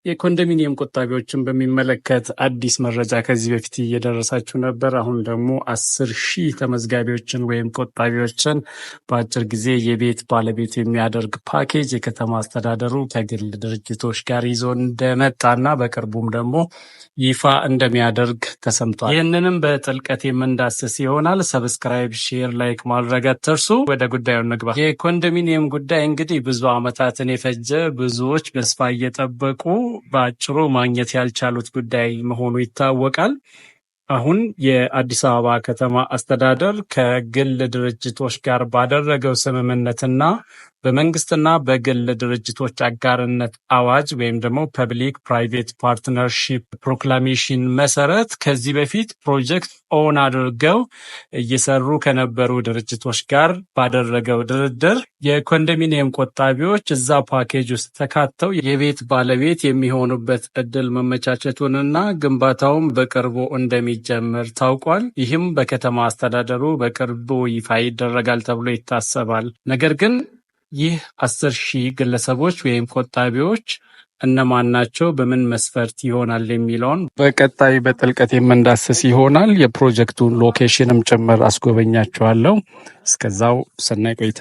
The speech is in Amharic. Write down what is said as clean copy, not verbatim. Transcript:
የኮንዶሚኒየም ቆጣቢዎችን በሚመለከት አዲስ መረጃ ከዚህ በፊት እየደረሳችሁ ነበር። አሁን ደግሞ 10,000 ተመዝጋቢዎችን ወይም ቆጣቢዎችን በአጭር ጊዜ የቤት ባለቤት የሚያደርግ ፓኬጅ የከተማ አስተዳደሩ ከግል ድርጅቶች ጋር ይዞ እንደመጣና በቅርቡም ደግሞ ይፋ እንደሚያደርግ ተሰምቷል። ይህንንም በጥልቀት የምንዳስስ ይሆናል። ሰብስክራይብ፣ ሼር፣ ላይክ ማድረግ አትርሱ። ወደ ጉዳዩ እንግባ። የኮንዶሚኒየም ጉዳይ እንግዲህ ብዙ ዓመታትን የፈጀ ብዙዎች በተስፋ እየጠበቁ በአጭሩ ማግኘት ያልቻሉት ጉዳይ መሆኑ ይታወቃል። አሁን የአዲስ አበባ ከተማ አስተዳደር ከግል ድርጅቶች ጋር ባደረገው ስምምነትና በመንግስትና በግል ድርጅቶች አጋርነት አዋጅ ወይም ደግሞ ፐብሊክ ፕራይቬት ፓርትነርሺፕ ፕሮክላሜሽን መሰረት ከዚህ በፊት ፕሮጀክት ኦን አድርገው እየሰሩ ከነበሩ ድርጅቶች ጋር ባደረገው ድርድር የኮንዶሚኒየም ቆጣቢዎች እዛ ፓኬጅ ውስጥ ተካተው የቤት ባለቤት የሚሆኑበት እድል መመቻቸቱንና ግንባታውም በቅርቡ እንደሚጀምር ታውቋል። ይህም በከተማ አስተዳደሩ በቅርቡ ይፋ ይደረጋል ተብሎ ይታሰባል። ነገር ግን ይህ 10,000 ግለሰቦች ወይም ቆጣቢዎች እነማን ናቸው? በምን መስፈርት ይሆናል የሚለውን በቀጣይ በጥልቀት የምንዳስስ ይሆናል። የፕሮጀክቱን ሎኬሽንም ጭምር አስጎበኛችኋለሁ። እስከዛው ሰናይ ቆይታ።